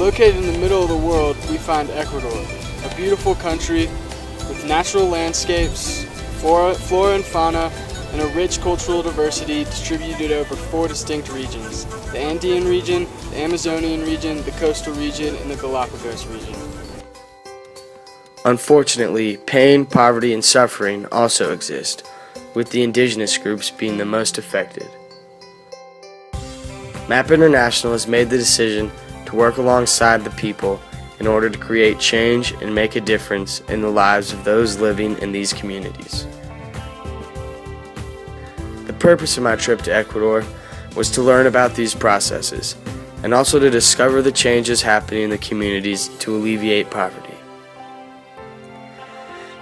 Located in the middle of the world, we find Ecuador, a beautiful country with natural landscapes, flora and fauna, and a rich cultural diversity distributed over 4 distinct regions: the Andean region, the Amazonian region, the coastal region, and the Galapagos region. Unfortunately, pain, poverty, and suffering also exist, with the indigenous groups being the most affected. MAP International has made the decision to work alongside the people in order to create change and make a difference in the lives of those living in these communities. The purpose of my trip to Ecuador was to learn about these processes and also to discover the changes happening in the communities to alleviate poverty.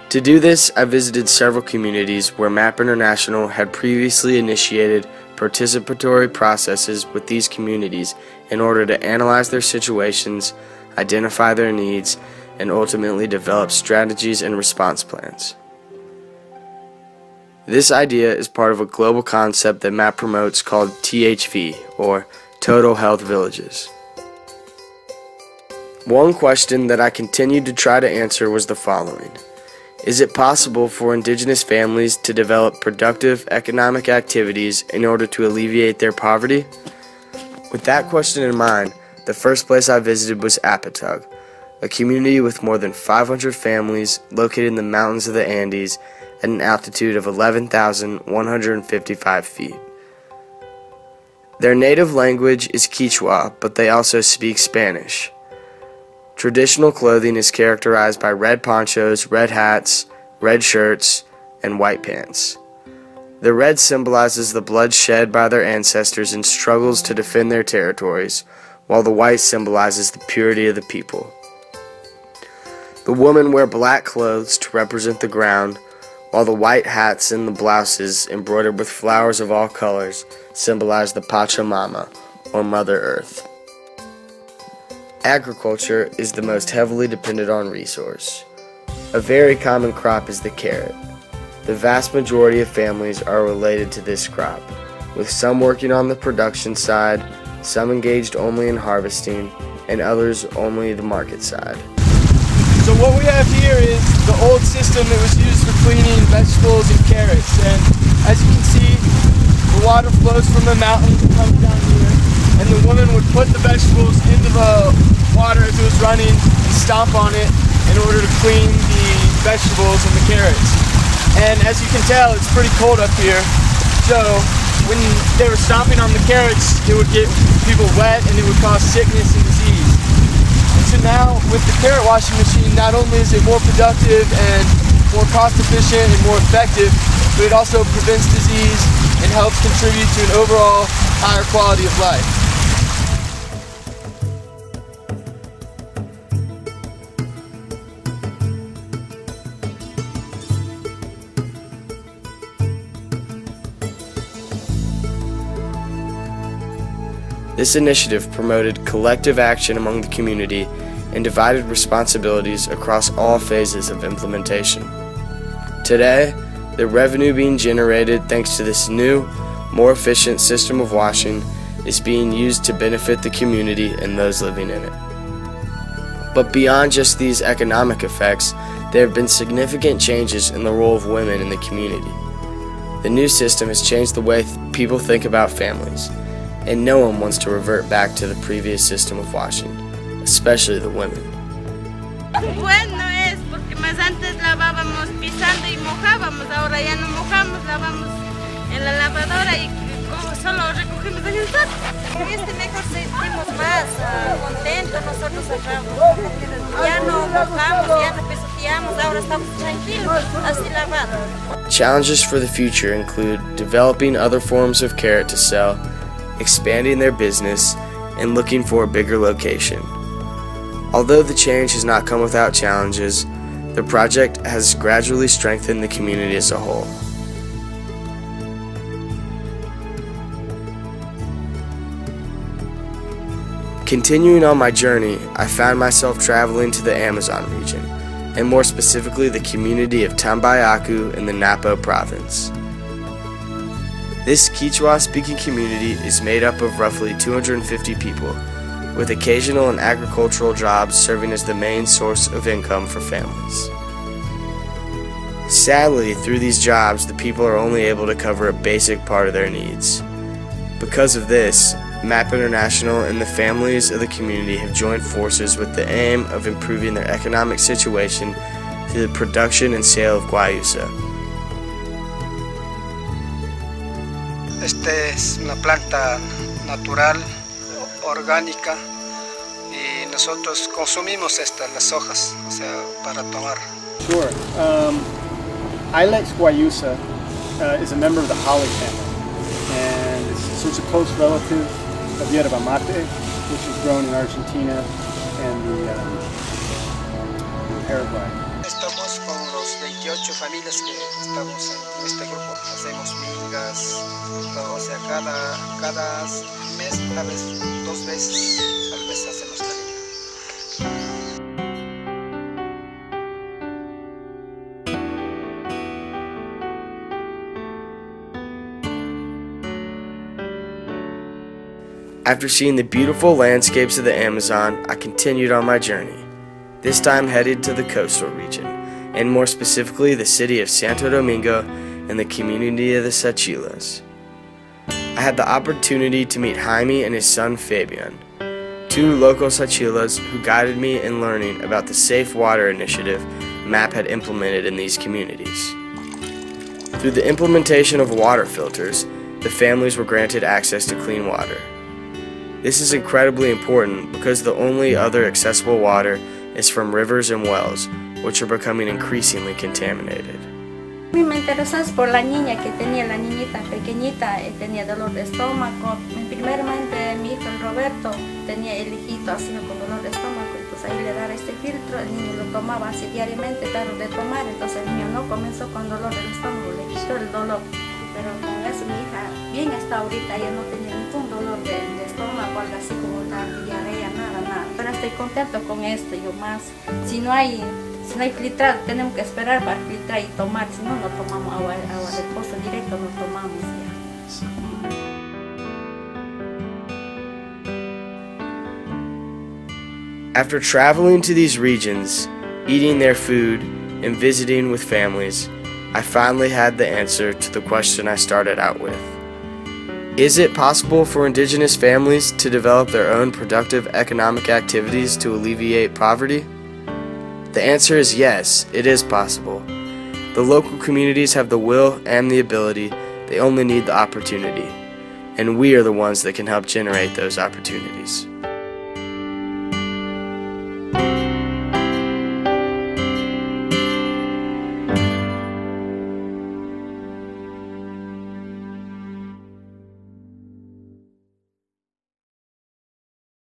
To do this, I visited several communities where MAP International had previously initiated participatory processes with these communities in order to analyze their situations, identify their needs, and ultimately develop strategies and response plans. This idea is part of a global concept that MAP promotes called THV, or Total Health Villages. One question that I continued to try to answer was the following: is it possible for indigenous families to develop productive economic activities in order to alleviate their poverty? With that question in mind, the first place I visited was Apatug, a community with more than 500 families located in the mountains of the Andes at an altitude of 11,155 feet. Their native language is Quechua, but they also speak Spanish. Traditional clothing is characterized by red ponchos, red hats, red shirts, and white pants. The red symbolizes the blood shed by their ancestors in struggles to defend their territories, while the white symbolizes the purity of the people. The women wear black clothes to represent the ground, while the white hats and the blouses embroidered with flowers of all colors symbolize the Pachamama, or Mother Earth. Agriculture is the most heavily dependent on resource. A very common crop is the carrot. The vast majority of families are related to this crop, with some working on the production side, some engaged only in harvesting, and others only the market side. So what we have here is the old system that was used for cleaning vegetables and carrots. And as you can see, the water flows from the mountain, comes down here, and the woman would put the vegetables into the water as it was running and stomp on it in order to clean the vegetables and the carrots. And as you can tell, it's pretty cold up here, so when they were stomping on the carrots, it would get people wet and it would cause sickness and disease. And so now, with the carrot washing machine, not only is it more productive and more cost efficient and more effective, but it also prevents disease and helps contribute to an overall higher quality of life. This initiative promoted collective action among the community and divided responsibilities across all phases of implementation. Today, the revenue being generated thanks to this new, more efficient system of washing is being used to benefit the community and those living in it. But beyond just these economic effects, there have been significant changes in the role of women in the community. The new system has changed the way people think about families, and no one wants to revert back to the previous system of washing, especially the women. Bueno es porque más antes lavábamos pisando y mojábamos, ahora ya no mojamos, lavamos en la lavadora y solo recogemos en el sol. Mejor sentimos más contentos nosotros acá. Ya no mojamos, ya no pisoteamos, ahora estamos tranquilos, así lavados. Challenges for the future include developing other forms of carrot to sell, expanding their business, and looking for a bigger location. Although the change has not come without challenges, the project has gradually strengthened the community as a whole. Continuing on my journey, I found myself traveling to the Amazon region, and more specifically the community of Tambayacu in the Napo province. This Quechua-speaking community is made up of roughly 250 people, with occasional and agricultural jobs serving as the main source of income for families. Sadly, through these jobs, the people are only able to cover a basic part of their needs. Because of this, MAP International and the families of the community have joined forces with the aim of improving their economic situation through the production and sale of guayusa. Esta es una planta natural, orgánica, y nosotros consumimos las hojas, o sea, para tomar. Sure. Ilex guayusa is a member of the holly family, and it's a close relative of yerba mate, which is grown in Argentina and Paraguay. Estamos con los 28 familias que estamos en este grupo. Hacemos mingas, todo, o sea, cada mes, tal vez 2 veces, tal vez hacemos la minga. After seeing the beautiful landscapes of the Amazon, I continued on my journey, this time headed to the coastal region, and more specifically the city of Santo Domingo and the community of the Sachilas. I had the opportunity to meet Jaime and his son Fabian, 2 local Sachilas who guided me in learning about the Safe Water initiative MAP had implemented in these communities. Through the implementation of water filters, the families were granted access to clean water. This is incredibly important because the only other accessible water is from rivers and wells, which are becoming increasingly contaminated. Me interesas por la niña que tenía, la niñita pequeñita, tenía dolor de estómago. Primeramente mi hijo el Roberto tenía el hijito así con dolor de estómago, entonces ahí le daba este filtro, el niño lo tomaba así diariamente, dado de tomar, entonces el niño no comenzó con dolor del estómago, le quitó el dolor. Pero con eso mi hija bien hasta ahorita, ella no tenía ningún dolor de estómago, algo así como una diarrea, nada. Pero estoy contento con esto, yo más. Si no hay filtrado, tenemos que esperar para filtrar y tomar, si no, no tomamos agua de pozo directo, no tomamos ya. After traveling to these regions, eating their food, and visiting with families, I finally had the answer to the question I started out with. Is it possible for indigenous families to develop their own productive economic activities to alleviate poverty? The answer is yes, it is possible. The local communities have the will and the ability, they only need the opportunity. And we are the ones that can help generate those opportunities.